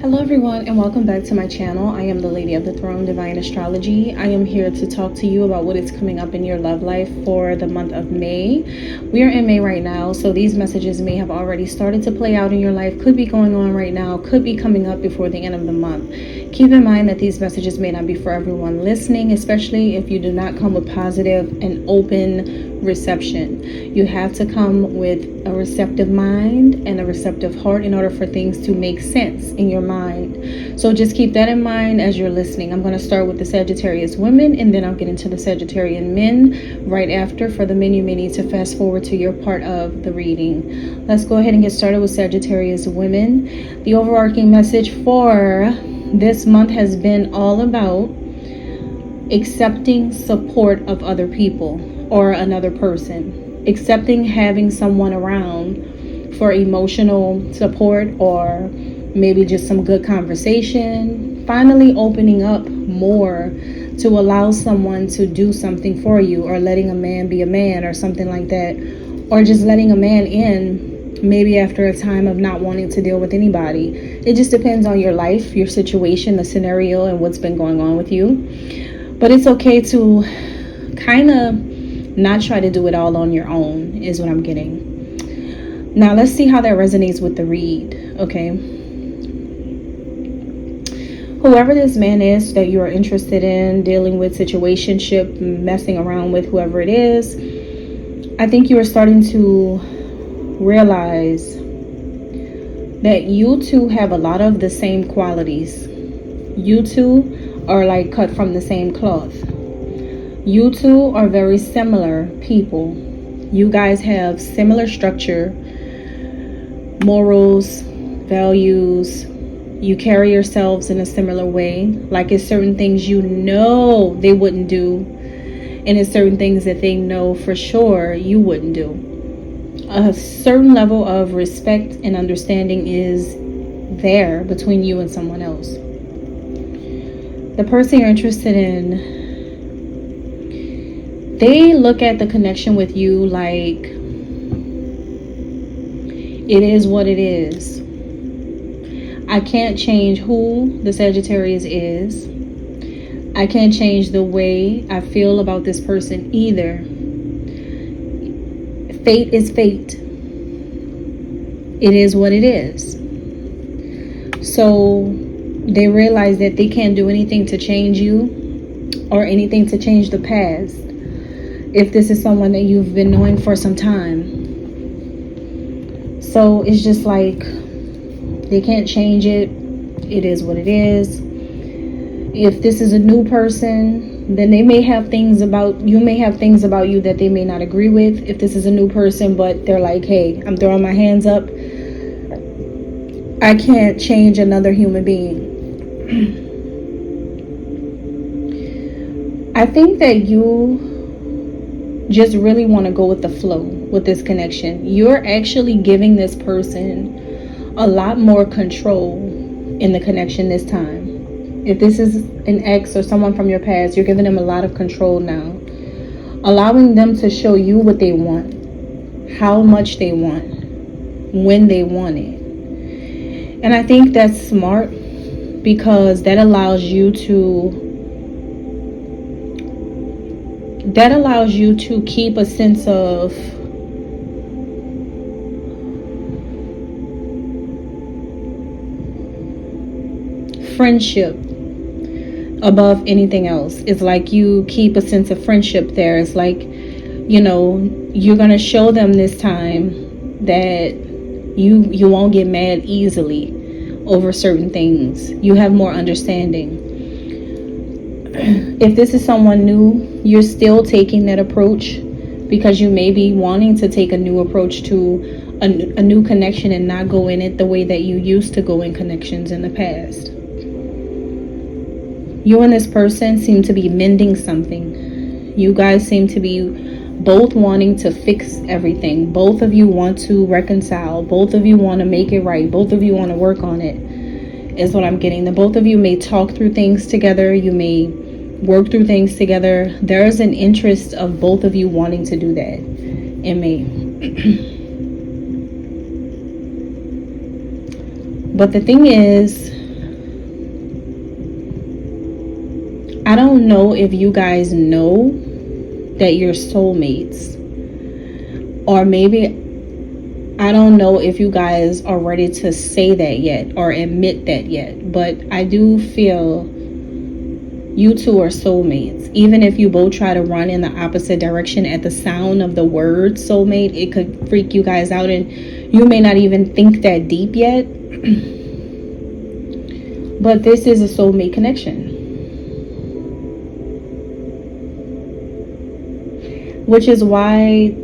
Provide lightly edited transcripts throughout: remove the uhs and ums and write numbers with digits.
Hello everyone and welcome back to my channel. I am the Lady of the Throne, Divine Astrology. I am here to talk to you about what is coming up in your love life for the month of May. We are in May right now, so these messages may have already started to play out in your life, could be going on right now, could be coming up before the end of the month. Keep in mind that these messages may not be for everyone listening, especially if you do not come with positive and open reception. You have to come with a receptive mind and a receptive heart in order for things to make sense in your mind. So just keep that in mind as you're listening. I'm going to start with the Sagittarius women and then I'll get into the Sagittarian men right after. For the men, you may need to fast forward to your part of the reading. Let's go ahead and get started with Sagittarius women. The overarching message for this month has been all about accepting support of other people or another person, accepting having someone around for emotional support or maybe just some good conversation, finally opening up more to allow someone to do something for you, or letting a man be a man or something like that, or just letting a man in maybe after a time of not wanting to deal with anybody. It just depends on your life, your situation, the scenario, and what's been going on with you. But it's okay to kind of not try to do it all on your own is what I'm getting. Now let's see how that resonates with the read, okay? Whoever this man is that you are interested in, dealing with, situationship, messing around with, whoever it is, I think you are starting to realize that you two have a lot of the same qualities. You two are like cut from the same cloth. You two are very similar people. You guys have similar structure, morals, values. You carry yourselves in a similar way. Like it's certain things you know they wouldn't do, and it's certain things that they know for sure you wouldn't do. A certain level of respect and understanding is there between you and someone else. The person you're interested in, they look at the connection with you like it is what it is. I can't change who the Sagittarius is. I can't change the way I feel about this person either. Fate is fate. It is what it is. So they realize that they can't do anything to change you or anything to change the past. If this is someone that you've been knowing for some time. So it's just like they can't change it. It is what it is. If this is a new person, then they may have things about you that they may not agree with. If this is a new person, but they're like, hey, I'm throwing my hands up. I can't change another human being. I think that you just really want to go with the flow with this connection. You're actually giving this person a lot more control in the connection this time. If this is an ex or someone from your past, you're giving them a lot of control now, allowing them to show you what they want, how much they want, when they want it. And I think that's smart because that allows you to keep a sense of friendship above anything else. It's like you keep a sense of friendship there. It's like, you know, you're going to show them this time that you won't get mad easily over certain things. You have more understanding. If this is someone new, you're still taking that approach because you may be wanting to take a new approach to a new connection and not go in it the way that you used to go in connections in the past. You and this person seem to be mending something. You guys seem to be both wanting to fix everything. Both of you want to reconcile. Both of you want to make it right. Both of you want to work on it, is what I'm getting. The both of you may talk through things together. You may work through things together. There's an interest of both of you wanting to do that in May. But the thing is, don't know if you guys know that you're soulmates, or maybe I don't know if you guys are ready to say that yet or admit that yet, but I do feel you two are soulmates. Even if you both try to run in the opposite direction, at the sound of the word soulmate, it could freak you guys out, and you may not even think that deep yet. But this is a soulmate connection, which is why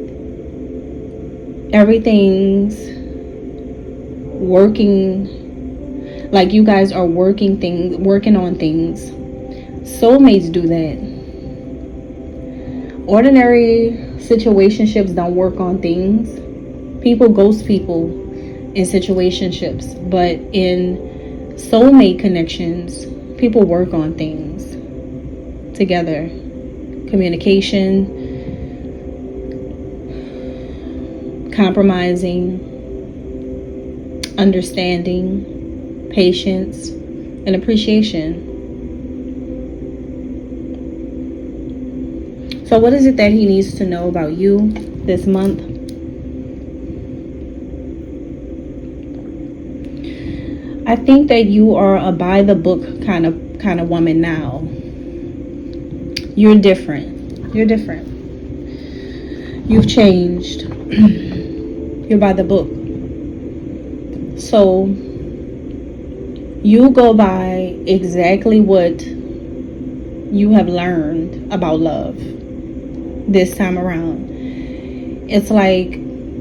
everything's working, like you guys are working on things. Soulmates do that. Ordinary situationships don't work on things. People ghost people in situationships, but in soulmate connections, people work on things together. Communication, compromising, understanding, patience, and appreciation. So what is it that he needs to know about you this month? I think that you are a by the book kind of woman now. You're different. You've changed. You're by the book. So you go by exactly what you have learned about love this time around. It's like,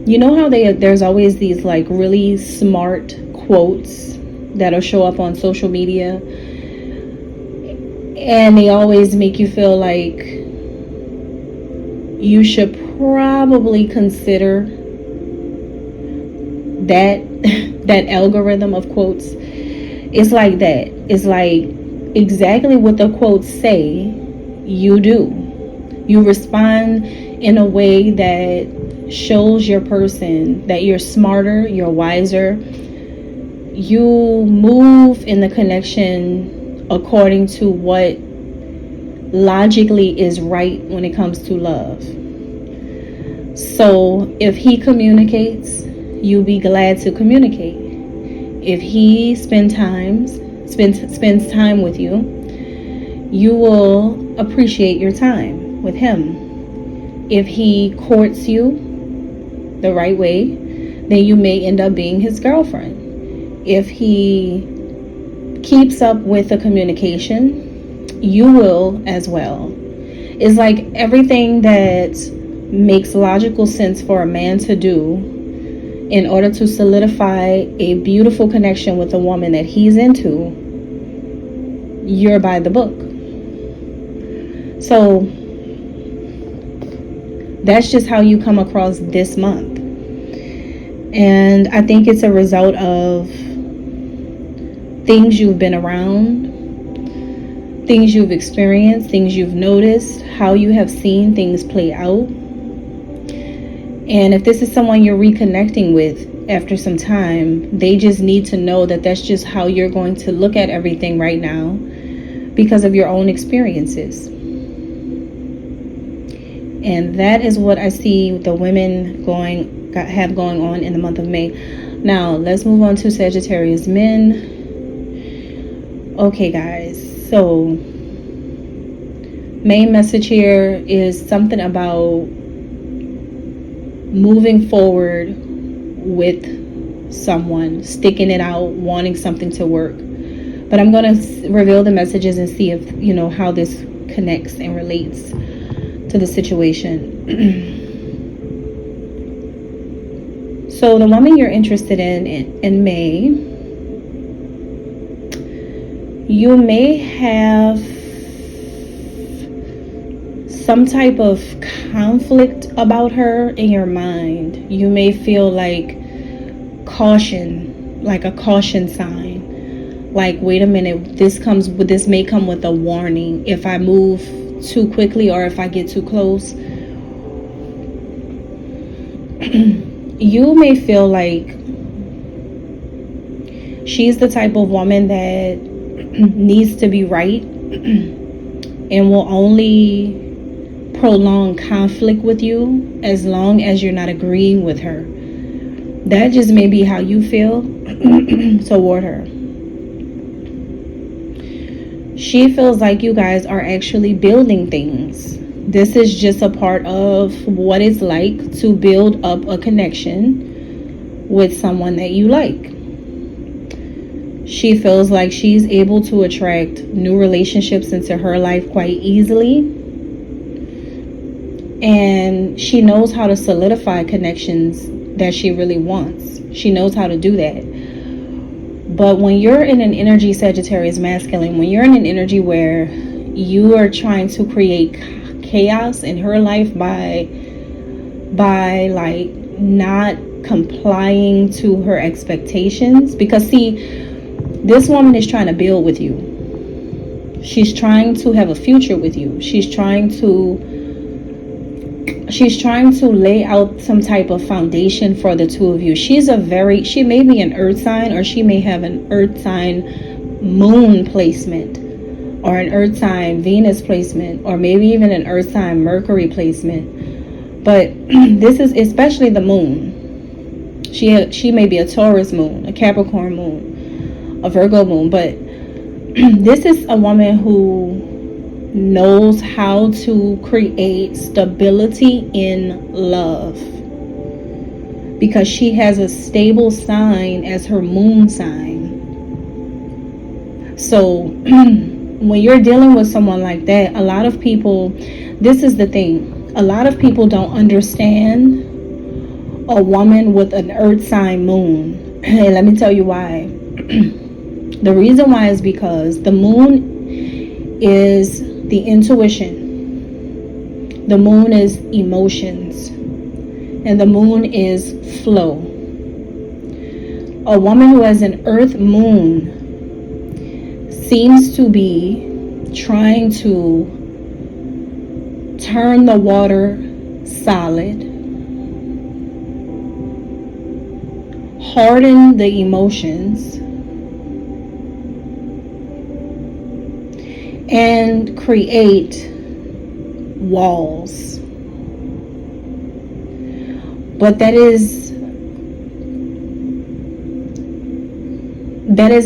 you know how there's always these like really smart quotes that'll show up on social media, and they always make you feel like you should probably consider that that algorithm of quotes. It's like that. It's like exactly what the quotes say, you do. You respond in a way that shows your person that you're smarter, you're wiser. You move in the connection according to what logically is right when it comes to love. So if he communicates, you'll be glad to communicate. If he spends time with you, you will appreciate your time with him. If he courts you the right way, then you may end up being his girlfriend. If he keeps up with the communication, you will as well. It's like everything that makes logical sense for a man to do in order to solidify a beautiful connection with a woman that he's into, you're by the book. So that's just how you come across this month. And I think it's a result of things you've been around, things you've experienced, things you've noticed, how you have seen things play out. And if this is someone you're reconnecting with after some time, they just need to know that that's just how you're going to look at everything right now because of your own experiences. And that is what I see the women have going on in the month of May. Now, let's move on to Sagittarius men. Okay, guys. So, main message here is something about moving forward with someone, sticking it out, wanting something to work. But I'm going to reveal the messages and see if, how this connects and relates to the situation. So the woman you're interested in May, you may have some type of conflict about her in your mind. You may feel like caution, like a caution sign. Like, wait a minute, this may come with a warning if I move too quickly or if I get too close. You may feel like she's the type of woman that needs to be right and will only prolong conflict with you as long as you're not agreeing with her. That just may be how you feel toward her. She feels like you guys are actually building things. This is just a part of what it's like to build up a connection with someone that you like. She feels like she's able to attract new relationships into her life quite easily. And she knows how to solidify connections that she really wants. She knows how to do that. But when you're in an energy, Sagittarius masculine, when you're in an energy where you are trying to create chaos in her life by like not complying to her expectations, because see, this woman is trying to build with you. She's trying to have a future with you. She's trying to lay out some type of foundation for the two of you. She may be an earth sign, or she may have an earth sign moon placement, or an earth sign Venus placement, or maybe even an earth sign Mercury placement. But this is especially the moon. She may be a Taurus moon, a Capricorn moon, a Virgo moon, but this is a woman who knows how to create stability in love, because she has a stable sign as her moon sign. So when you're dealing with someone like that, a lot of people, this is the thing, a lot of people don't understand a woman with an earth sign moon. And let me tell you why. The reason why is because the moon is the intuition. The moon is emotions. And the moon is flow. A woman who has an earth moon seems to be trying to turn the water solid, harden the emotions, and create walls. But that is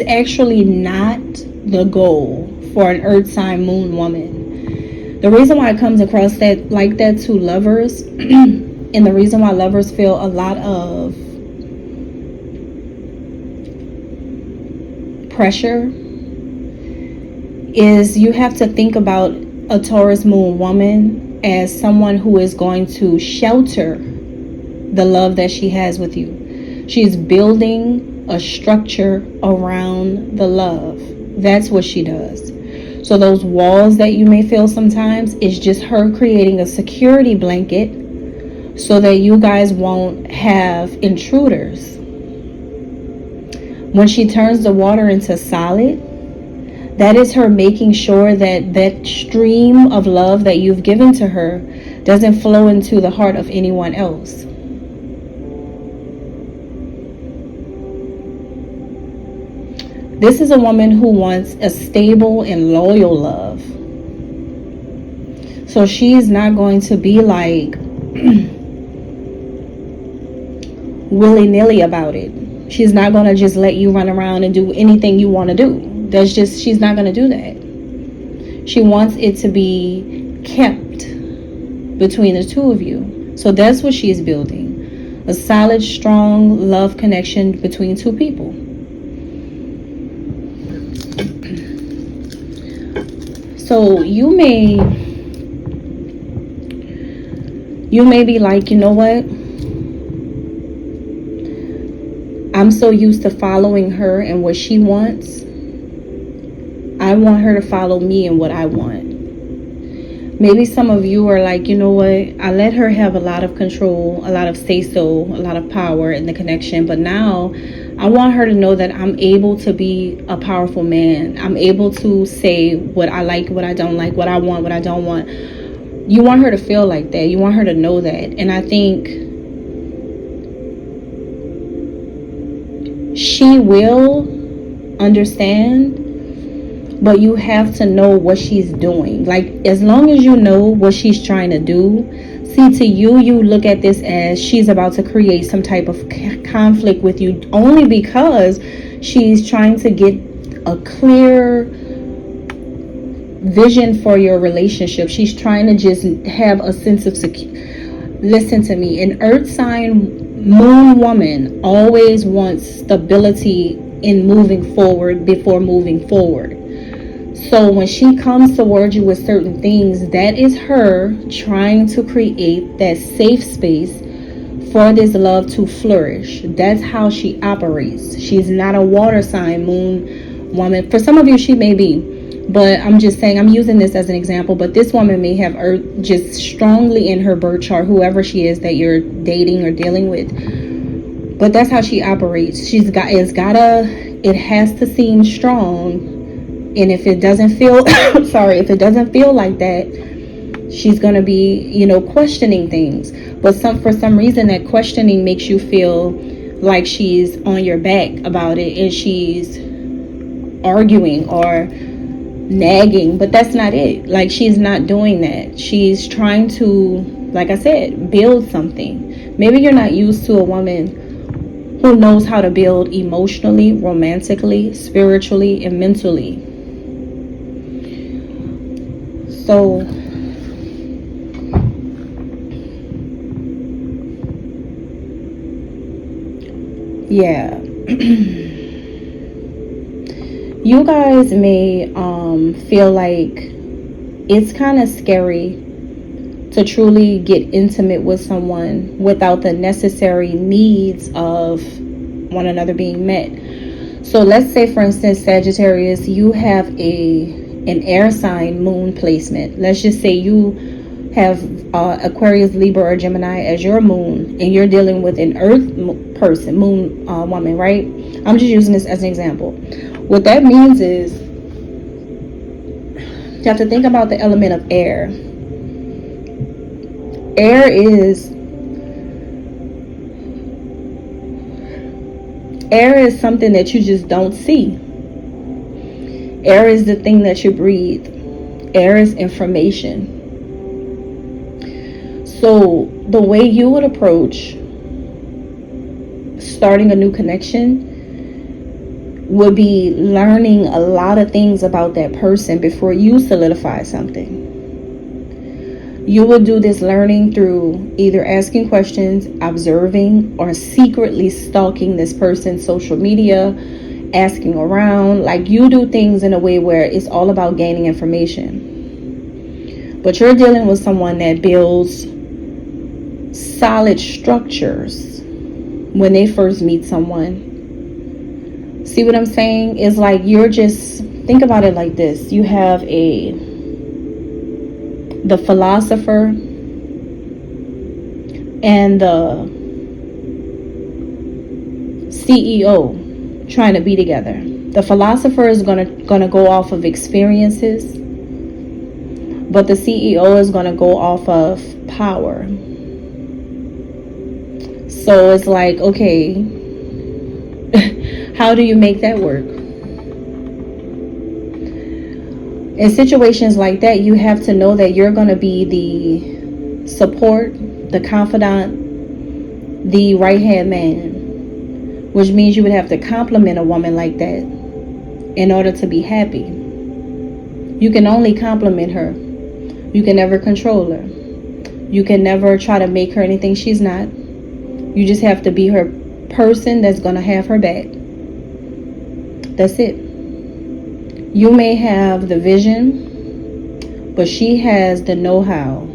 actually not the goal for an earth sign moon woman. The reason why it comes across that like that to lovers and the reason why lovers feel a lot of pressure is you have to think about a Taurus moon woman as someone who is going to shelter the love that she has with you. She's building a structure around the love. That's what she does. So those walls that you may feel sometimes is just her creating a security blanket so that you guys won't have intruders. When she turns the water into solid, that is her making sure that that stream of love that you've given to her doesn't flow into the heart of anyone else. This is a woman who wants a stable and loyal love. So she's not going to be like willy-nilly about it. She's not going to just let you run around and do anything you want to do. She's not going to do that. She wants it to be kept between the two of you. So that's what she's building. A solid, strong love connection between two people. So you may be like, you know what? I'm so used to following her and what she wants. I want her to follow me and what I want. Maybe some of you are like, you know what? I let her have a lot of control, a lot of say-so, a lot of power in the connection. But now I want her to know that I'm able to be a powerful man. I'm able to say what I like, what I don't like, what I want, what I don't want. You want her to feel like that. You want her to know that. And I think she will understand. but you have to know what she's doing. Like, as long as you know what she's trying to do, see, to you, you look at this as she's about to create some type of conflict with you, only because she's trying to get a clear vision for your relationship. She's trying to just have a sense of security. Listen to me, an earth sign moon woman always wants stability in moving forward before moving forward. So when she comes towards you with certain things, that is her trying to create that safe space for this love to flourish. That's how she operates. She's not a water sign moon woman. For some of you, she may be. But I'm just saying, I'm using this as an example. But this woman may have Earth just strongly in her birth chart, whoever she is that you're dating or dealing with. But that's how she operates. It has to seem strong. And if it doesn't feel, if it doesn't feel like that, she's going to be, questioning things. But for some reason, that questioning makes you feel like she's on your back about it and she's arguing or nagging, but that's not it. Like, she's not doing that. She's trying to, like I said, build something. Maybe you're not used to a woman who knows how to build emotionally, romantically, spiritually, and mentally. So yeah. You guys may feel like it's kind of scary to truly get intimate with someone without the necessary needs of one another being met. So let's say, for instance, Sagittarius, you have an air sign moon placement. Let's just say you have Aquarius, Libra, or Gemini as your moon, and you're dealing with an earth person, moon woman, right? I'm just using this as an example. What that means is you have to think about the element of air. Air is something that you just don't see. Air is the thing that you breathe. Air is information. So the way you would approach starting a new connection would be learning a lot of things about that person before you solidify something. You will do this learning through either asking questions, observing, or secretly stalking this person's social media, asking around. Like, you do things in a way where it's all about gaining information. But you're dealing with someone that builds solid structures when they first meet someone. See what I'm saying? It's like, you're just, think about it like this. You have the philosopher and the CEO trying to be together. The philosopher is gonna go off of experiences, but the CEO is gonna go off of power. So it's like, okay, how do you make that work? In situations like that, you have to know that you're going to be the support, the confidant, the right-hand man, which means you would have to compliment a woman like that in order to be happy. You can only compliment her. You can never control her. You can never try to make her anything she's not. You just have to be her person that's going to have her back. That's it. You may have the vision, but she has the know-how.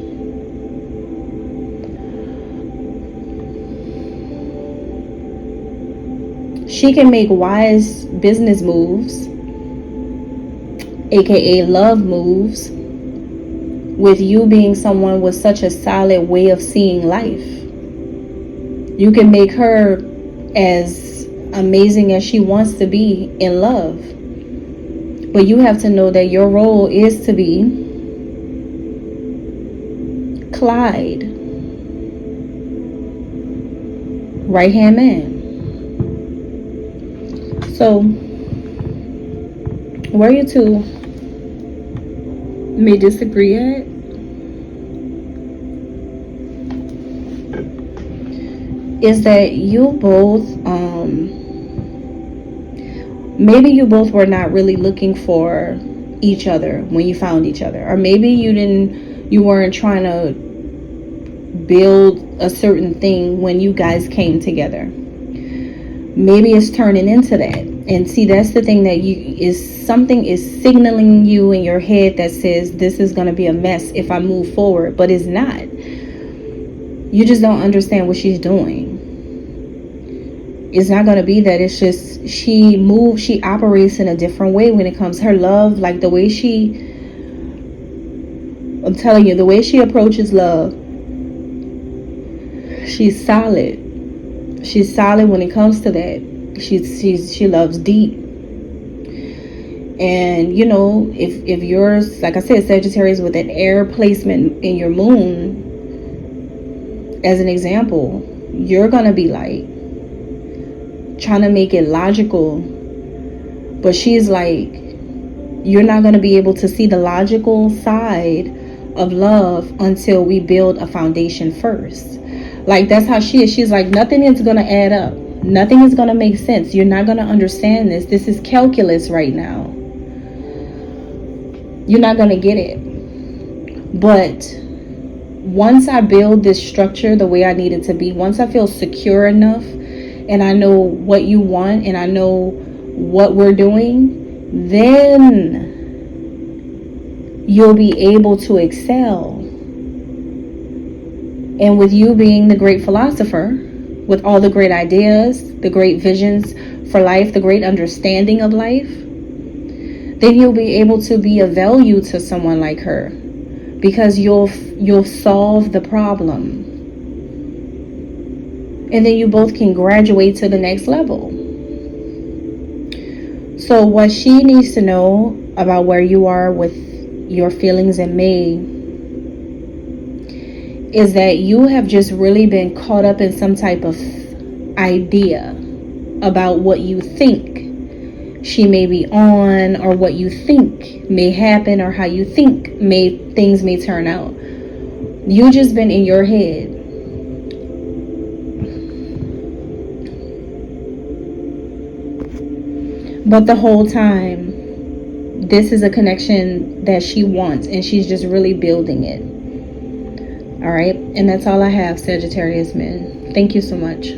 She can make wise business moves, aka love moves, with you being someone with such a solid way of seeing life. You can make her as amazing as she wants to be in love. But you have to know that your role is to be Clyde, right-hand man. So, were you to may disagree at is that you both, maybe you both were not really looking for each other when you found each other, or maybe you weren't trying to build a certain thing when you guys came together. Maybe it's turning into that. And see, that's the thing, that something is signaling you in your head that says this is going to be a mess if I move forward, but it's not. You just don't understand what she's doing. It's not going to be that. It's just she operates in a different way when it comes to her love. Like the way I'm telling you, the way she approaches love, she's solid. She's solid when it comes to that. She loves deep. And you know, if you're, like I said, Sagittarius with an air placement in your moon, as an example, you're gonna be like trying to make it logical, but she's like, you're not gonna be able to see the logical side of love until we build a foundation first. Like, that's how she is. She's like, nothing is gonna add up, nothing is gonna make sense, you're not gonna understand this is calculus right now, you're not gonna get it. But once I build this structure the way I need it to be, once I feel secure enough and I know what you want and I know what we're doing, then you'll be able to excel. And with you being the great philosopher, with all the great ideas, the great visions for life, the great understanding of life, then you'll be able to be of value to someone like her, because you'll solve the problem, and then you both can graduate to the next level. So what she needs to know about where you are with your feelings in May is that you have just really been caught up in some type of idea about what you think she may be on, or what you think may happen, or how you think things may turn out. You just been in your head. But the whole time, this is a connection that she wants, and she's just really building it. All right, and that's all I have, Sagittarius men. Thank you so much.